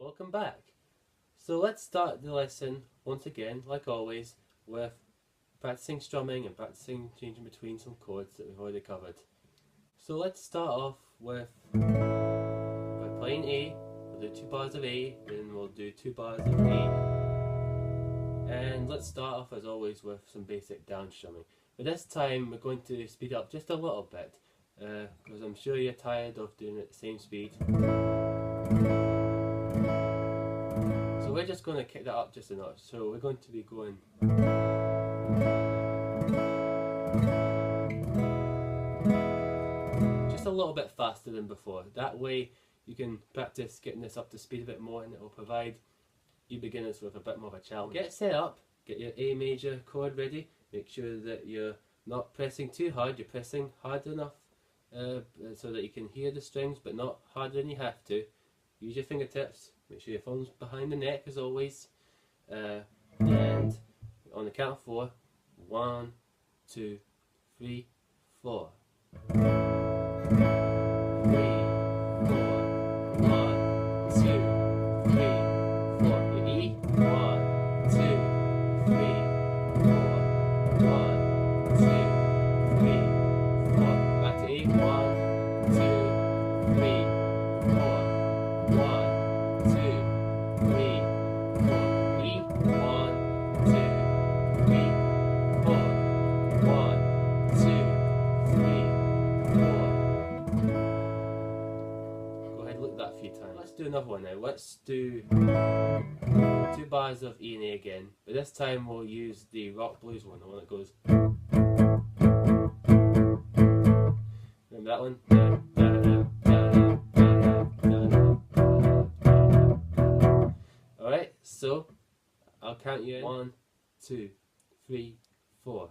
Welcome back. So let's start the lesson once again, like always, with practicing strumming and practicing changing between some chords that we've already covered. So let's start off with by playing A. We'll do 2 bars of A, then we'll do 2 bars of A. And let's start off as always with some basic down strumming. But this time we're going to speed up just a little bit, because I'm sure you're tired of doing it at the same speed. So we're just going to kick that up just a notch. So we're going to be going just a little bit faster than before. That way you can practice getting this up to speed a bit more, and it will provide you beginners with a bit more of a challenge. Get set up, get your A major chord ready, make sure that you're not pressing too hard, you're pressing hard enough so that you can hear the strings but not harder than you have to. Use your fingertips, make sure your thumb's behind the neck as always, and on the count of 4, 1, 2, 3, 4. 3, 4, 1, 2, 3, 4. Your E, 1, 2, 3, 4, 1, 2, 3, 4. Back to E, 1, 2, 3, 4. 1, 2, 3, 4. E, 1, 2, 3, 4. 1, 2, 3, 4. Go ahead, look at that a few times. Let's do another one now. Let's do 2 bars of E and A again, but this time we'll use the rock blues one, the one that goes. Remember that one? Alright, so I'll count you in. 1, 2, 3, 4.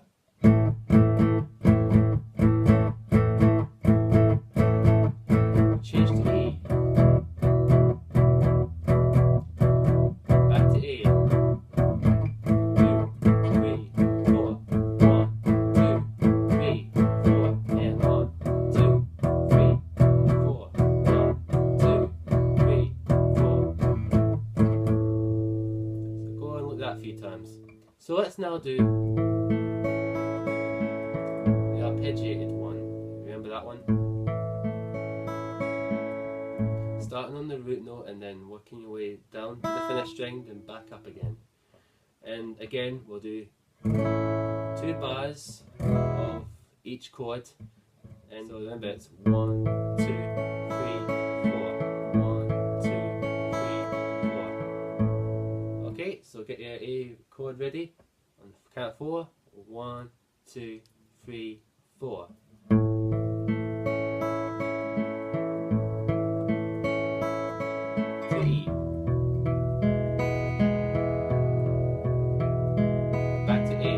Change to E. Back to A. 2, 3, 4. 1, 2, 3, 4. And 1, 2, 3, 4. 1, 2, 3, 4. So go and look at that a few times. So let's now do the arpeggiated one. Remember that one? Starting on the root note and then working your way down to the finished string, then back up again. And again, we'll do 2 bars of each chord. And so remember, it's 1, 2, 3, 4. 1, 2, 3, 4. Okay, so get your A chord ready. On the count of 4. 1, 2, 3, 4. To E. Back to A.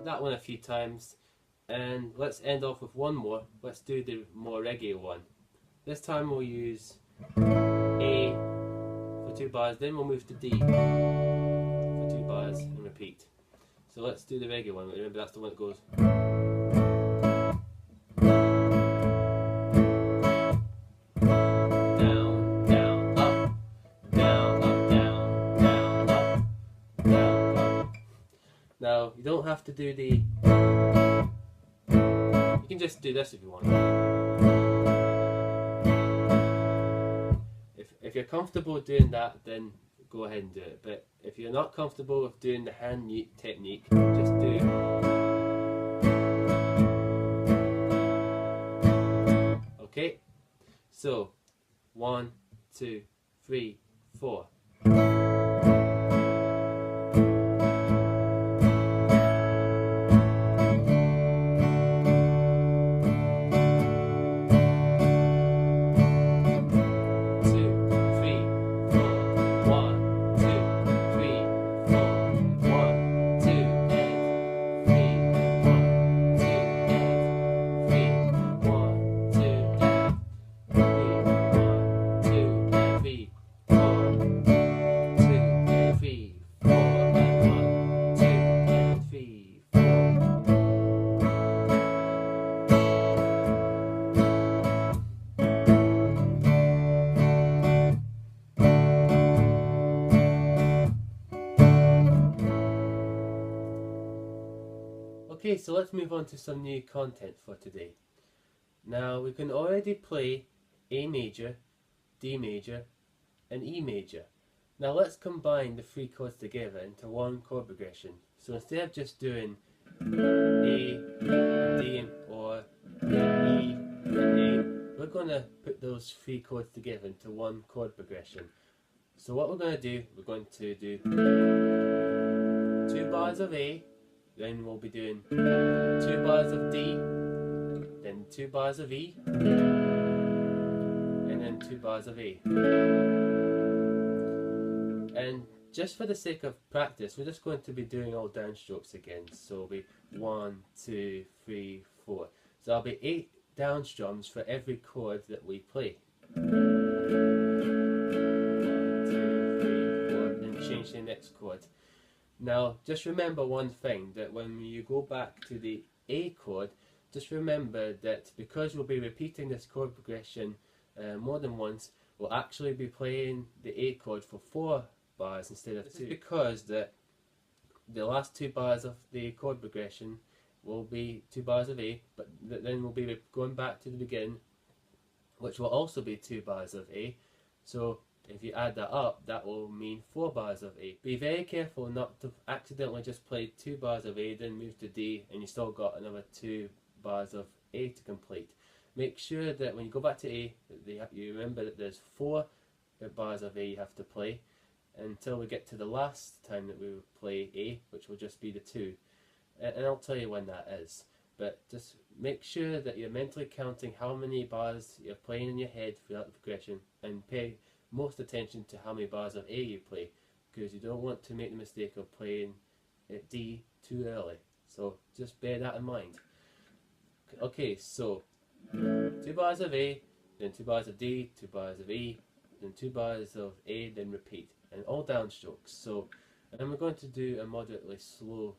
That one a few times, and let's end off with one more. Let's do the more reggae one. This time we'll use A for 2 bars, then we'll move to D for 2 bars and repeat. So let's do the reggae one. Remember, that's the one that goes. Down, down, up, down, up, down, down, up, down, up. Now, you don't have to do the... You can just do this if you want. If you're comfortable doing that, then go ahead and do it. But if you're not comfortable with doing the hand technique, just do... Okay? So, 1, 2, 3, 4. One, Okay, so let's move on to some new content for today. Now we can already play A major, D major and E major. Now let's combine the three chords together into one chord progression. So instead of just doing A and D or E and A, we're going to put those three chords together into one chord progression. So what we're going to do, we're going to do 2 bars of A, then we'll be doing 2 bars of D, then 2 bars of E, and then 2 bars of A. And just for the sake of practice, we're just going to be doing all downstrokes again. So it'll be 1, 2, 3, 4. So there'll be 8 downstrums for every chord that we play. 1, 2, 3, 4, and change the next chord. Now, just remember one thing, that when you go back to the A chord, just remember that because we'll be repeating this chord progression more than once, we'll actually be playing the A chord for 4 bars instead of 2. Because the last 2 bars of the chord progression will be 2 bars of A, but then we'll be going back to the beginning, which will also be 2 bars of A. So if you add that up, that will mean 4 bars of A. Be very careful not to accidentally just play 2 bars of A, then move to D, and you still got another 2 bars of A to complete. Make sure that when you go back to A, you remember that there's 4 bars of A you have to play until we get to the last time that we will play A, which will just be the 2. And I'll tell you when that is. But just make sure that you're mentally counting how many bars you're playing in your head throughout the progression, and pay most attention to how many bars of A you play, because you don't want to make the mistake of playing D too early. So just bear that in mind. Okay, so 2 bars of A, then 2 bars of D, 2 bars of E, then 2 bars of A, then repeat, and all downstrokes. So, and then we're going to do a moderately slow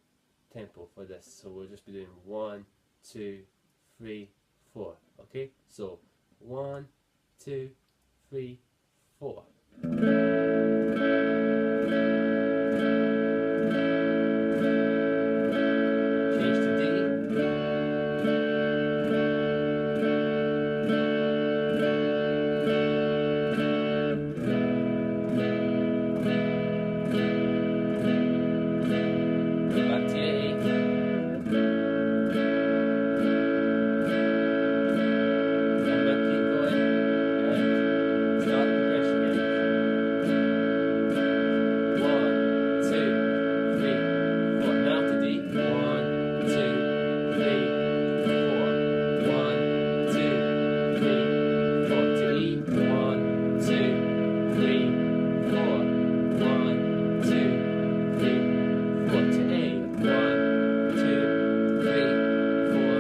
tempo for this. So we'll just be doing 1, 2, 3, 4. Okay, so 1, 2, 3, 4. Change to D. Back to A. And then keep going and start the progression again. 1, 2, 3, 4. Now to D. 1, 2, 3, 4. 1, 2, 3, 4. To E. 1, 2, 3, 4. 1, 2, 3, 4. To A. 1, 2, 3, 4.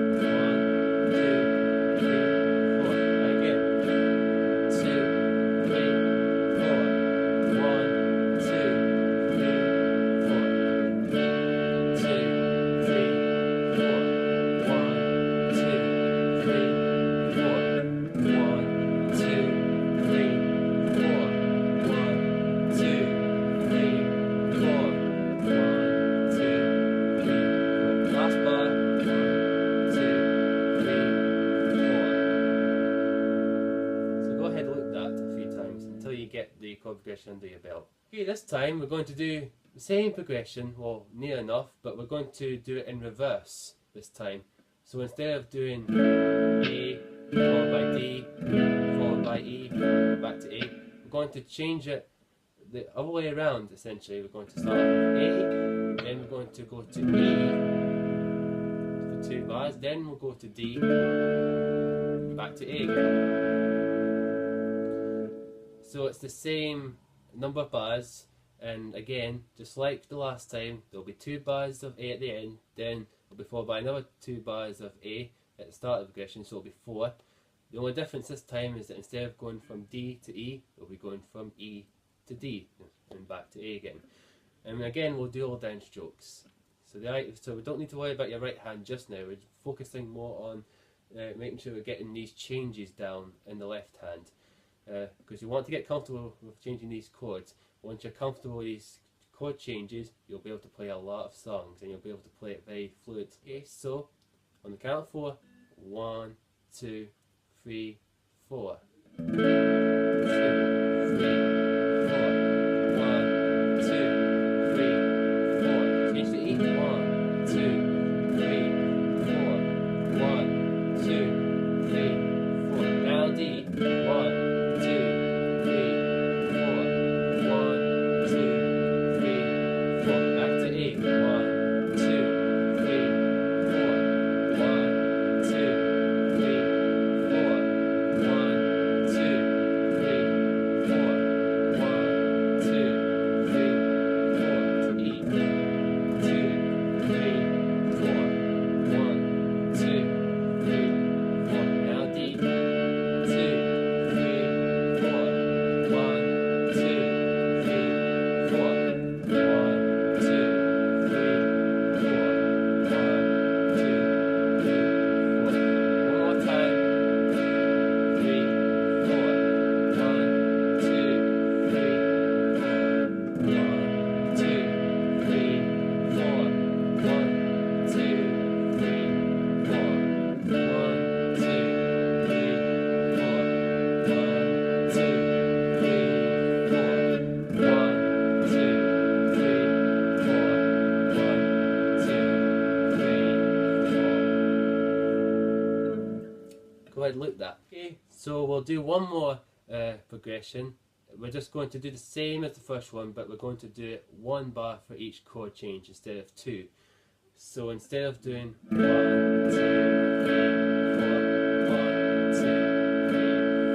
1, 2, 3, 4. Again. 2, 3, 4. 1, 2, 3, 4. 2, 3, 4. 1, 2, 3, 4. 1, 2, 3, 4. 1, 2, 3, 4. 1, 2, 3, 4. Last bar. 1, 2, 3, 4. So go ahead and loop that a few times until you get the chord progression under your belt. Okay, this time we're going to do the same progression, well, near enough, but we're going to do it in reverse this time. So instead of doing A followed by D followed by E back to A, we're going to change it the other way around. Essentially, we're going to start with A, then we're going to go to E for 2 bars, then we'll go to D, back to A again. So it's the same number of bars, and again, just like the last time, there'll be 2 bars of A at the end, then it'll be followed by another 2 bars of A at the start of the progression, so it'll be 4. The only difference this time is that instead of going from D to E, we'll be going from E to D and back to A again. And again, we'll do all downstrokes. So we don't need to worry about your right hand just now. We're focusing more on making sure we're getting these changes down in the left hand, because you want to get comfortable with changing these chords. Once you're comfortable with these chord changes, you'll be able to play a lot of songs and you'll be able to play it very fluid. Okay, so on the count of 4, 1, 2, 3, 4. 2, 3, 4. 1, 2, 3, 4. Change to E. 1, 2, 3, 4. 1, 2, 3, 4. Now D. 1, 2, 3, 4. 1, 2, 3, 4. Back to A. 1, 2, 3, 4. 1, 2, 3, 4. 1, 2, 3, 4. 1, 2, 3, 4. To E. 2, 3, 4. 1, 2, 3, 4. Now D. 2, 3, 4. 1, 2, 3, 4. 1, 2, 3, 4. 1, 2, 3, 4. One more time. 3, 4. 1, 2, 3, 4. 1, 2, 3, 4. 1, 2, 3, 4. 1, 2, 3, 4. 1, 2, 3, 4. 1, 2, 3, 4. 1, 2, 3, 4. Go ahead and loop that. Okay, so we'll do one more progression. We're just going to do the same as the first one, but we're going to do it 1 bar for each chord change instead of 2. So instead of doing 1, 2, 3, 4, 1, 2, 3,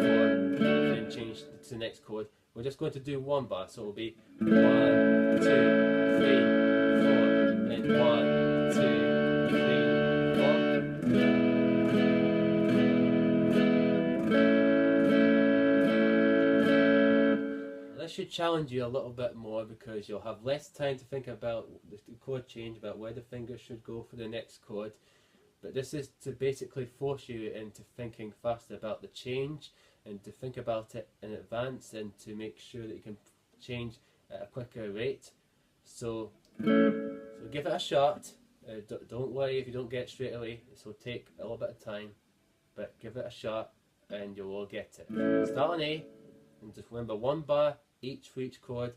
4, and then change to the next chord, we're just going to do 1 bar. So it will be 1, 2, 3, 4, and 1, 2, 3, 4. This should challenge you a little bit more because you'll have less time to think about the chord change, about where the fingers should go for the next chord. But this is to basically force you into thinking faster about the change and to think about it in advance and to make sure that you can change at a quicker rate. So give it a shot. Don't worry if you don't get it straight away. This will take a little bit of time, but give it a shot and you will get it. Start on A and just remember 1 bar each for each chord,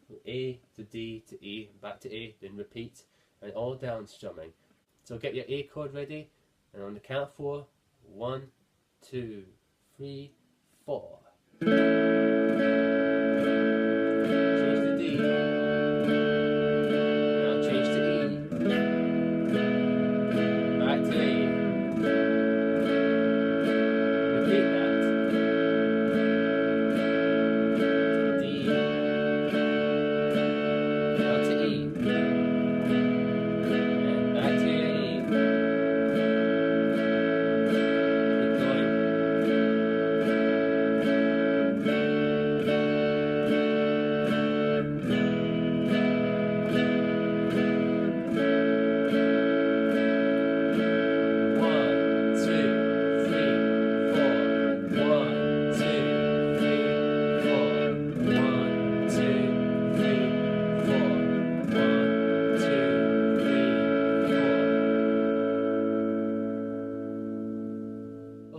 from A to D to E, back to A, then repeat, and all down strumming. So get your A chord ready, and on the count of 4, 1, 2, 3, 4. Change to D. Now change to E. Back to A. Repeat that.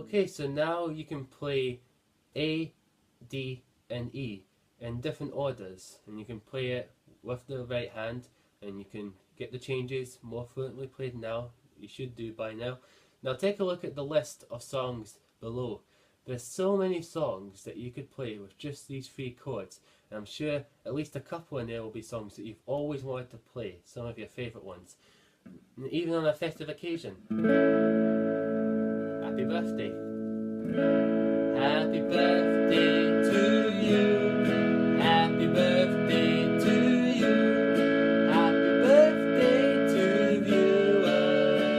Okay, so now you can play A, D and E in different orders, and you can play it with the right hand and you can get the changes more fluently played now. You should do by now. Now take a look at the list of songs below. There's so many songs that you could play with just these 3 chords, and I'm sure at least a couple in there will be songs that you've always wanted to play, some of your favourite ones, even on a festive occasion. Happy birthday. Happy birthday to you. Happy birthday to you. Happy birthday to viewers.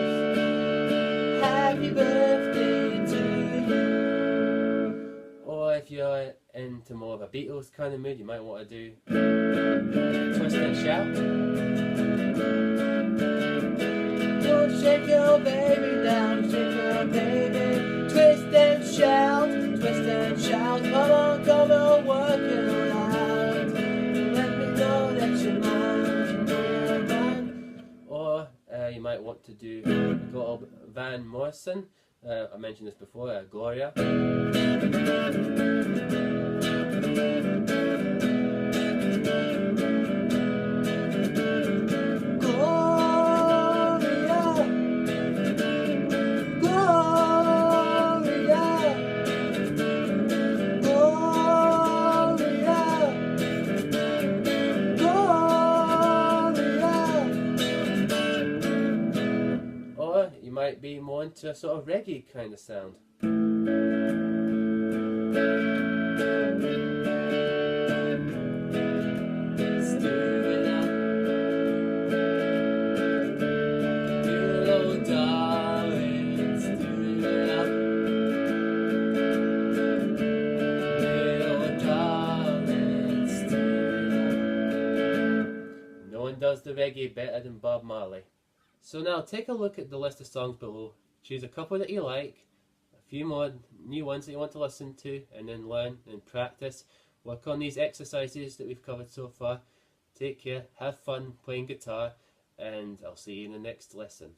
Happy birthday to you. Or if you're into more of a Beatles kind of mood, you might want to do Twist and Shout. Don't shake your baby down, shake your baby. Twist and shout, come on, work it out. Let me know that you're mine. might want to do a little Van Morrison. I mentioned this before, Gloria. You might be more into a sort of reggae kind of sound. No one does the reggae better than Bob Marley. So now take a look at the list of songs below, choose a couple that you like, a few more new ones that you want to listen to, and then learn and practice. Work on these exercises that we've covered so far. Take care, have fun playing guitar, and I'll see you in the next lesson.